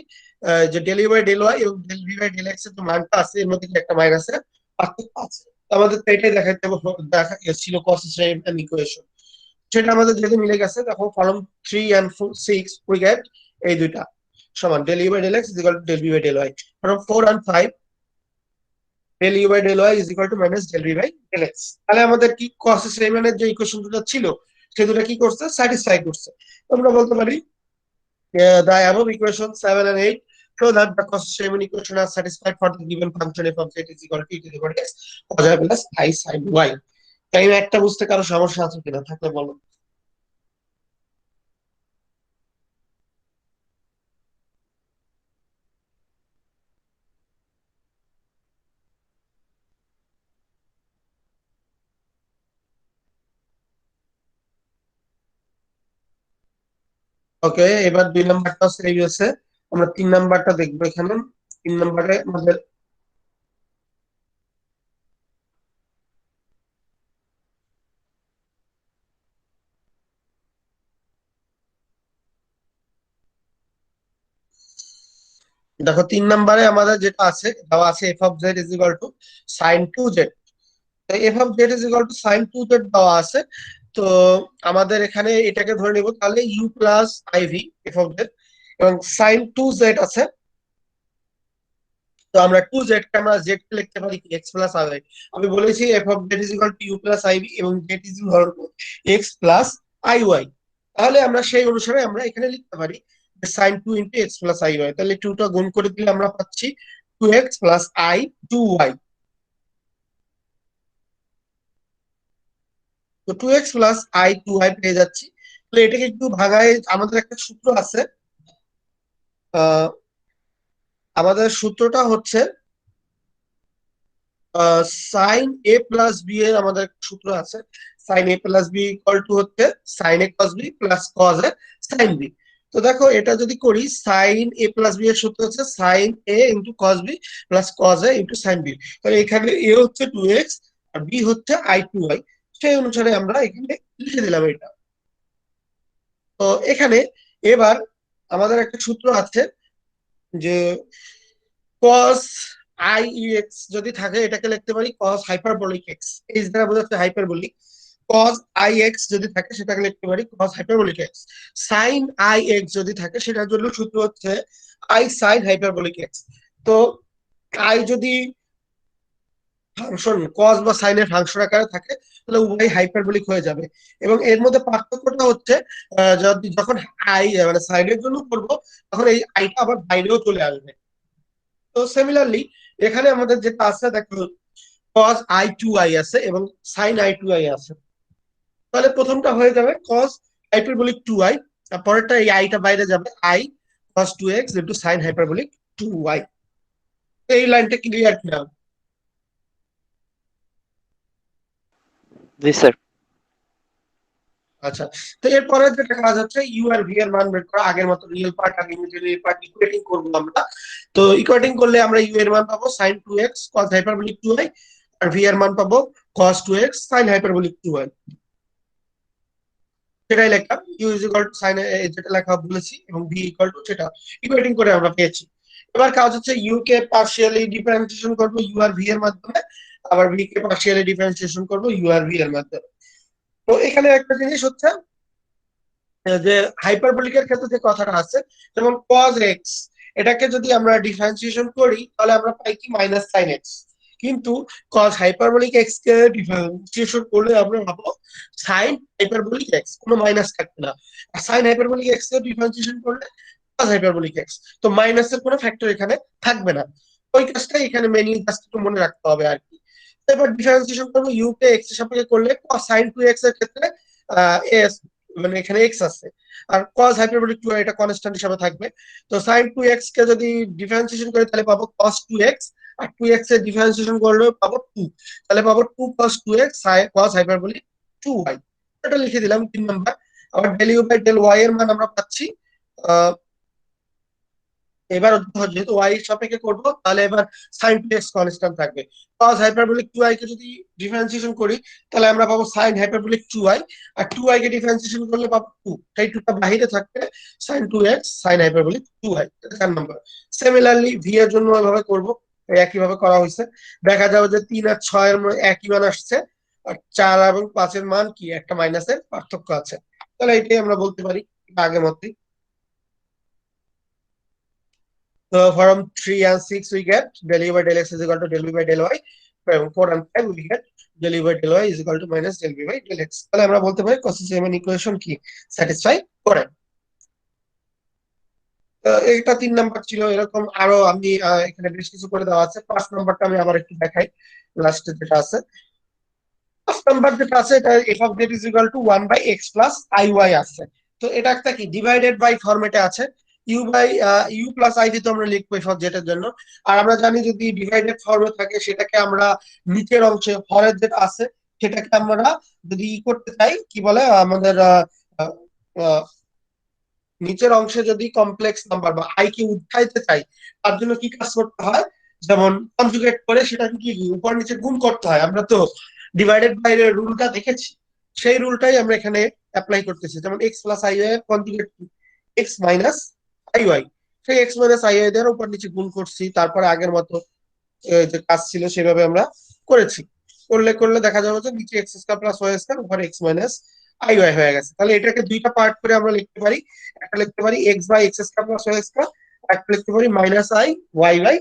যে del u by del y এবং del v by del x এর যে মানটা আছে এর মধ্যে কি একটা মাইনাসের পার্থক্য আছে, তো আমাদের তো এটাই দেখাইতে হবে, দেখা ছিল cos এর ইকুয়েশন, সেটা আমাদের যেহেতু মিলে গেছে, দেখো কলম 3 এন্ড 6 উই গেট এই দুইটা সমান del u by del x is equal to del v by del y, কারণ 4 and 5 del u by del y is equal to minus del v by del x. তাহলে আমাদের কি cos এর যে equation দুটো ছিল সে দুটো কি করছে, স্যাটিসফাই করছে। আমরা বলতে পারি the above equation 7 and 8 show that the Cauchy-Riemann equation are satisfied for the given function f of z is equal to e to the power x cos y plus I sin y। তাই একটা বুঝতে কারো সমস্যা আছে কিনা, থাকলে বলো। ওকে, এবার 2 নাম্বারটা সেভ হয়েছে, আমরা 3 নাম্বারটা দেখবো এখানে। 3 নাম্বারে আমাদের দেখো 3 নাম্বারে আমাদের যেটা আছে দেওয়া আছে f of z is equal to sin 2z। তো f of z is equal to sin 2z দেওয়া আছে, তো আমাদের এখানে এটাকে ধরে নিব, তাহলে u plus iv f of z এবং sin 2z আছে, তো আমরা 2z কে আমরা z কে লিখতে পারি কি x প্লাস iy। আমি বলেছি f of z is equal to u plus iv এবং z is equal to x plus iy, তাহলে আমরা সেই অনুসারে আমরা এখানে লিখতে পারি sin 2 into x plus iy, তাহলে 2 টা গুণ করে দিলে আমরা পাচ্ছি 2x প্লাস i 2y। তো 2x প্লাস i 2y পেয়ে যাচ্ছি, তাহলে এটাকে একটু ভাগায় আমাদের একটা সূত্র আছে। আহ আমাদের সূত্রটা হচ্ছে সাইন এ প্লাস বি এর আমাদের একটা সূত্র আছে। Sine a plus b equal to হচ্ছে sine a cos b plus cos a sine b. তো দেখো এটা যদি করি, সাইন এ প্লাস বি এর সূত্র হচ্ছে sine a into cos b plus cos a into sine b. তাহলে এখানে এ হচ্ছে 2x আর বি হচ্ছে i2i। সেই অনুসারে আমরা এখানে লিখে দিলাম এটা। তো এখানে এবার আমাদের একটা সূত্র আছে যে cos i ex যদি থাকে এটাকে লিখতে পারি cos হাইপারবোলিক x। এই দ্বারা বোঝাচ্ছে হাইপারবোলিক। cos i x যদি থাকে সেটাকে লিখতে পারি cos hyperbolic x। sin i x যদি থাকে সেটার জন্য সূত্র হচ্ছে i sin হাইপারবোলিক x। তো i যদি ফাংশন cos বা sin এর ফাংশন আকারে থাকে তাহলে উভয় হাইপারবোলিক হয়ে যাবে। এবং এর মধ্যে পার্থক্যটা হচ্ছে যদি যখন i মানে sin এর জন্য করব তখন এই আইটা আবার বাইরেও চলে আসবে। তো সিমিলারলি এখানে আমাদের যেটা আছে দেখো cos i2i আছে এবং sin i2i আছে। তাহলে প্রথমটা হয়ে যাবে cos হাইপারবোলিক 2i, আর পরেরটা এই আইটা বাইরে যাবে i cos 2x into sin hyperbolic 2y। এই লাইনটা ক্লিয়ার কিনা? জি স্যার। আচ্ছা, তো এরপরে যেটা কাজ হচ্ছে ইউ আর ভি এর মান বের করা। আগের মতো রিয়েল পার্ট আর ইমাজিনারি পার্ট ইকুয়েটিং করবো আমরা। তো ইকুয়েটিং করলে আমরা ইউ এর মান পাবো sin 2x cos hyperbolic 2y, আর ভি এর মান পাবো cos 2x sin hyperbolic 2y। সেটাই লেখা, u is equal to sine, যেটা লেখা বলেছি, এবং ভি ইকুয়াল টু সেটা ইকুয়েটিং করে আমরা পেয়েছি। এবার কাজ হচ্ছে ইউ কে পার্শিয়ালি ডিফারেন্সিয়েশন করবো ইউ আর ভি এর মাধ্যমে, আবার ভি কে পার্শিয়ালি ডিফারেন্সিয়েশন করবো ইউ আর ভি এর মাধ্যমে। তো এখানে একটা জিনিস হচ্ছে যে হাইপারবোলিকের ক্ষেত্রে যে কথাটা আছে, যেমন cos x এটাকে যদি আমরা ডিফারেন্সিয়েশন করি তাহলে আমরা পাই কি মাইনাস সাইন এক্স। কিন্তু cos হাইপারবোলিক এক্স কে ডিফারেন্সিয়েশন করলে আমরা পাবো সাইন হাইপারবোলিক এক্স, কোনো মাইনাস থাকবে না। আর সাইন হাইপারবোলিক এক্স কে ডিফারেন্সিয়েশন করলে cos হাইপারবোলিক এক্স, তো মাইনাসের কোনো ফ্যাক্টর এখানে থাকবে না। ওই কাজটাই এখানে মেনলি জাস্ট একটু মনে রাখতে হবে আর কি। এবার ডিফারেন্সিয়েশন করবো ইউ কে এক্স এর সাপেক্ষে করলে সাইন 2x এর ক্ষেত্রে এস মানে এখানে এক্স আছে, আর cos হাইপারবোলিক 2 এটা কনস্ট্যান্ট হিসেবে থাকবে। তো sin 2x কে যদি ডিফারেন্সিয়েশন করি তাহলে পাবো cos 2x, আর 2x এর ডিফারেন্সিয়েশন করলে পাবো 2, তাহলে পাবো 2 cos 2x cos hyperbolic 2y। এটা লিখে দিলাম 3 নাম্বার। আবার del u by del y এর মান আমরা পাচ্ছি এবার যেহেতু y এর সাপেক্ষে করবো তাহলে এবার sin 2x কনস্ট্যান্ট থাকবে। cos হাইপারবোলিক 2y কে যদি ডিফারেন্সিয়েশন করি তাহলে আমরা পাবো sin হাইপারবোলিক 2y, আর 2y কে ডিফারেন্সিয়েশন করলে পাবো 2, এই 2টা বাইরে থাকবে sin 2x sin hyperbolic 2y। এটা 4 নাম্বার। সিমিলারলি v এর জন্য এভাবে করব, একই ভাবে করা হয়েছে। দেখা যাবে যে 3 আর 6 এর মধ্যে একই মান আসছে, আর 4 এবং 5 এর মান কি একটা মাইনাসের পার্থক্য আছে। তাহলে এটাই আমরা বলতে পারি আগের মতোই। So from 3 and 6 we get del u by del x is equal to del v by del y. From 4 and 5 we get del u by del y is equal to minus del v by del x. তাহলে আমরা বলতে পারি Cauchy Riemann equation কি satisfy করে। এটা 3 number ছিল। এরকম আরো আমি এখানে বেশ কিছু করে দেওয়া আছে। 5 নাম্বারটা আমি আবার একটু দেখাই, লাস্টে যেটা আছে। 5 নাম্বার যেটা আছে এটা f of z is equal to 1 by x plus iy আছে। তো এটা একটা কি ডিভাইডেড বাই ফরম্যাটে আছে। U by u plus i দিয়ে আমরা লিখবো f of z এর জন্য। আর আমরা জানি যদি ডিভাইডেড ফর্মে থাকে সেটাকে আমরা নিচের অংশে হরের যেটা আছে সেটাকে আমরা যদি করতে চাই কি বলে আমাদের আহ, আহ, নিচের অংশে যদি কমপ্লেক্স নাম্বার বা আই কে উঠাইতে চাই তার জন্য কি কাজ করতে হয়, যেমন কনজুগেট করে সেটাকে কি উপর নিচে গুণ করতে হয়। আমরা তো ডিভাইডেড বাই এর রুলটা দেখেছি, সেই রুলটাই আমরা এখানে অ্যাপ্লাই করতেছি। যেমন x plus i y conjugate x minus i y, সেই এক্স মাইনাস আই ওয়াই দেওয়ার উপর নিচে গুণ করছি, তারপরে আগের মতো যে কাজ ছিল সেভাবে আমরা করেছি। করলে করলে দেখা যাবে যে নিচে x square plus y square উপরে এক্স মাইনাস আই ওয়াই হয়ে গেছে। তাহলে এটাকে দুইটা পার্ট করে আমরা লিখতে পারি। একটা লিখতে পারি x by x square plus y square, একটা লিখতে পারি minus i y by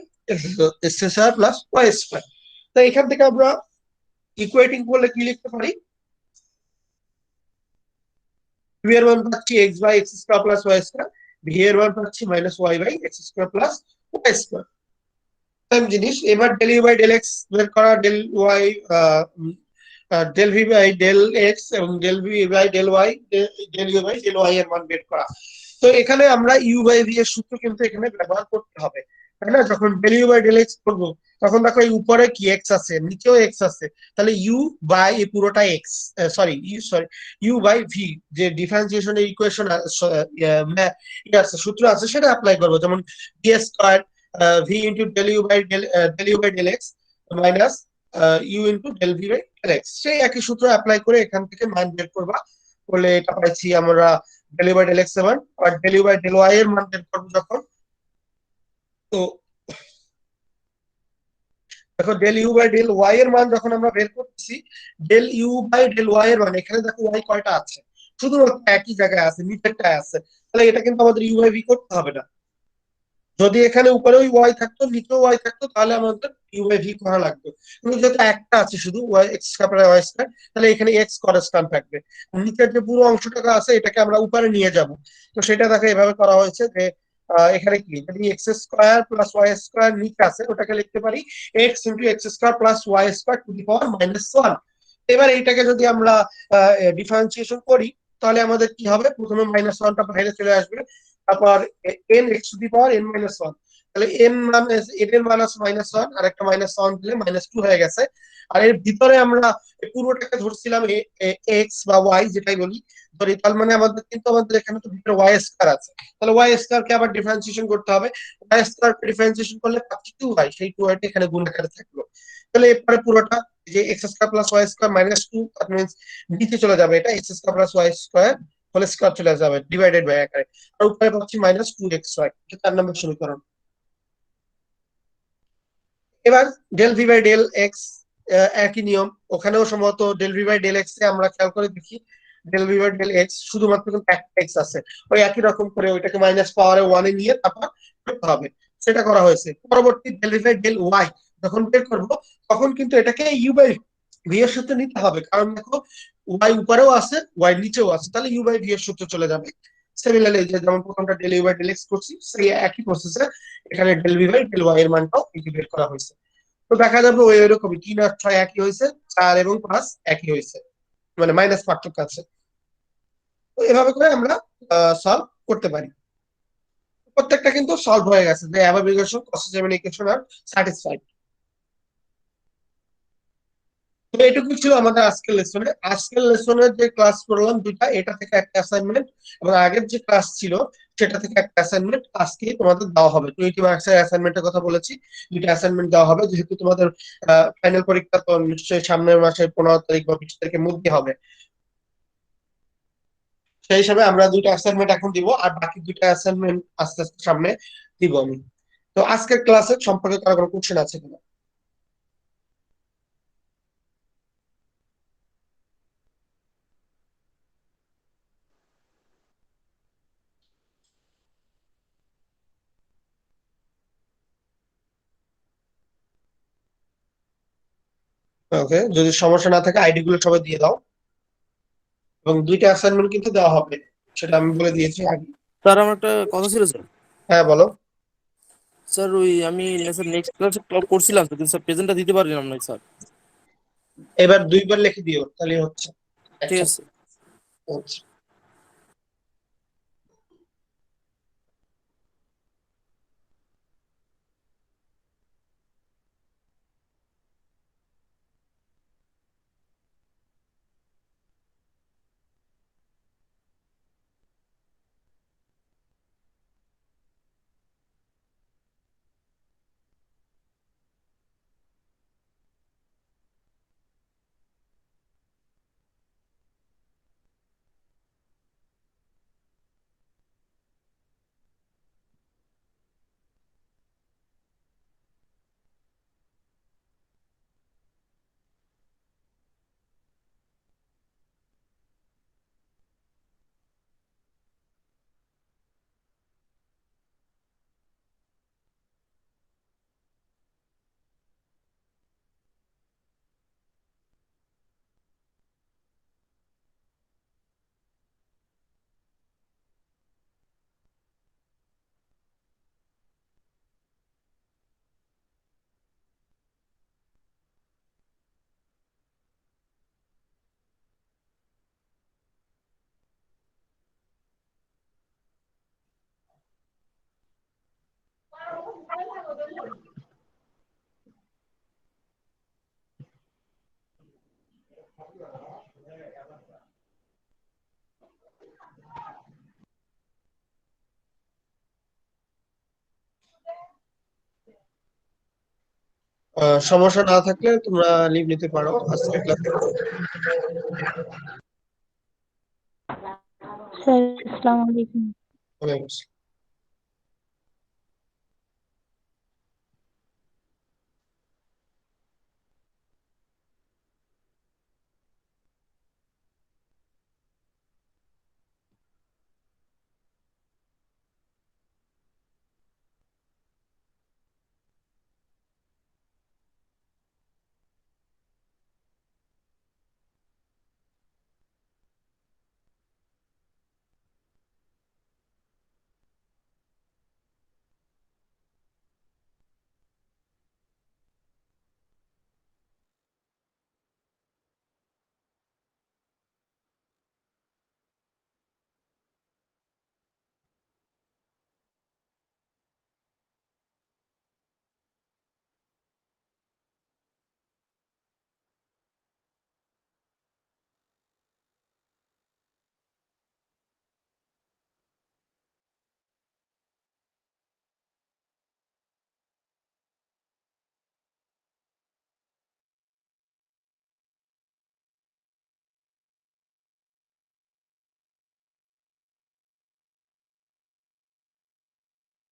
x square plus y square. তো এখান থেকে আমরা ইকুয়েটিং করলে কি লিখতে পারি, ভি এর মান পাচ্ছি x by x square plus y square, v এর মান পাচ্ছি minus y by x square plus y square. Same জিনিস এবার del u by del x বের করা, del y del v by del x এবং del v by del y, del u by del y এর মান বের করা। তো এখানে আমরা ইউ বাই ভি এর সূত্র কিন্তু এখানে ব্যবহার করতে হবে, তাই না? যখন del u by del x করবো তখন দেখো এই উপরে কি এক্স আছে, নিচেও এক্স আছে, তাহলে ইউ বাই এই পুরোটা এক্স, ইউ বাই ভি, যে ডিফারেন্সিয়েশনের ইকুয়েশন আছে, সূত্র আছে, সেটা অ্যাপ্লাই করবো। যেমন v square v into del u by del x minus u into del v by del x, সেই একই সূত্র অ্যাপ্লাই করে এখান থেকে মান বের করবা। করলে এটা পাইছি আমরা del u by del x এর, আর del u by del y এর মান বের করবো যখন, তো দেখো del u by del y এর মান যখন আমরা বের করতেছি, del u by del y এর মান, এখানে দেখো ওয়াই কয়টা আছে, শুধুমাত্র একই জায়গায় আছে, নিচেরটায় আছে, তাহলে এটা কিন্তু আমাদের ইউ বাই ভি করতে হবে না। যদি এখানে উপরে ওই ওয়াই থাকতো, নিচেও ওয়াই থাকতো, তাহলে আমাদের ইউ বাই ভি করা লাগতো। কিন্তু যেহেতু একটা আছে শুধু y x square y square, তাহলে এখানে এক্স কনস্ট্যান্ট থাকবে। নিচের যে পুরো অংশটা আছে এটাকে আমরা উপরে নিয়ে যাব। তো সেটা দেখো এভাবে করা হয়েছে যে এখানে কি, যদি x square plus y square নিচে আছে, ওটাকে লিখতে পারি x into x square plus y square to the power -1। এবার এইটাকে যদি আমরা ডিফারেন্সিয়েশন করি, তাহলে আমাদের কি হবে, প্রথমে -1টা বাইরে চলে আসবে, তারপর N x two the power n-1, তাহলে এন মাইনাস এন এর মাইনাস -1 আর একটা -1 দিলে -2 হয়ে গেছে। আর এর ভিতরে আমরা পুরোটাকে ধরছিলাম এক্স বা ওয়াই যেটাই বলি ধরি, তার মানে আমাদের এখানে তো ভিতরে ওয়াই স্কয়ার আছে, তাহলে ওয়াই স্কয়ার কে আবার ডিফারেন্সিয়েশন করতে হবে। ওয়াই স্কয়ার কে ডিফারেন্সিয়েশন করলে পাচ্ছি 2y, সেই 2y এখানে গুণ আকারে থাকলো। তাহলে এরপরে পুরোটা যে x square plus y square -2, that means নিচে চলে যাবে, এটা x square plus y square whole square চলে যাবে ডিভাইডেড বাই আকারে, আর উপরে পাচ্ছি -2xy, এটা 4 নম্বর সমীকরণ। এবার del v by del x, একই নিয়ম, ওখানেও সম্ভবত del v by del x এ আমরা খেয়াল করে দেখি, del v by del x শুধুমাত্র কিন্তু একটা এক্স আছে, ওই একই রকম করে ওইটাকে মাইনাস পাওয়ারে ওয়ানে নিয়ে তারপর করতে হবে, সেটা করা হয়েছে। পরবর্তী del v by del y যখন বের করবো, তখন কিন্তু এটাকে ইউ বাই ভি এর সূত্রে নিতে হবে, কারণ দেখো ওয়াই উপরেও আছে ওয়াই নিচেও আছে, তাহলে ইউ বাই ভি এর সূত্র চলে যাবে। সিমিলারলি যেমন প্রথমটা del u by del x করছি, সেই একই প্রসেসে এখানে del v by del y এর মানটাও বের করা হয়েছে। তো দেখা যাবে ওই ওইরকমই 3 আর 6 একই হয়েছে, 4 এবং 5 একই হয়েছে, মানে মাইনাস পার্থক্য আছে। তো এভাবে করে আমরা সলভ করতে পারি। প্রত্যেকটা কিন্তু সলভ হয়ে গেছে, যে অ্যাবাভ ইকুয়েশন কসেস এবং ইকুয়েশন আর স্যাটিসফাইড। তো এটুকু ছিল আমাদের আজকের লেসনে। আজকের লেসনের যে ক্লাস করলাম দুইটা, এটা থেকে একটা অ্যাসাইনমেন্ট এবং আগের যে ক্লাস ছিল সেটা থেকে একটা অ্যাসাইনমেন্ট আজকে তোমাদের দেওয়া হবে। 20 মার্কসের অ্যাসাইনমেন্টের কথা বলেছি, দুইটা অ্যাসাইনমেন্ট দেওয়া হবে, যেহেতু তোমাদের ফাইনাল পরীক্ষা তো নিশ্চয়ই সামনের মাসের 15 তারিখ বা 20 তারিখের মধ্যে হবে। সেই হিসাবে আমরা দুইটা অ্যাসাইনমেন্ট এখন দিব, আর বাকি দুইটা অ্যাসাইনমেন্ট আস্তে আস্তে সামনে দিব আমি। তো আজকের ক্লাসের সম্পর্কে কারো কোনো কোশ্চেন আছে কিনা? ওকে, যদি সমস্যা না থাকে আইডি গুলো সবাই দিয়ে দাও, এবং দুইটা অ্যাসাইনমেন্ট কিন্তু দেওয়া হবে, সেটা আমি বলে দিয়েছি আগে। স্যার আমার একটা কথা ছিল স্যার। হ্যাঁ বলো। স্যার ওই আমি স্যার নেক্সট ক্লাসে করছিলাম তো, কিন্তু স্যার প্রেজেন্টটা দিতে পারলাম না স্যার। এবার 2বার লিখে দিও, তাহলে হচ্ছে ঠিক একসাথে আছে। হচ্ছে। সমস্যা না থাকলে তোমরা লিভ নিতে পারো আজকে ক্লাস। স্যার আসসালামু আলাইকুম। ওয়ালাইকুম আসসালাম।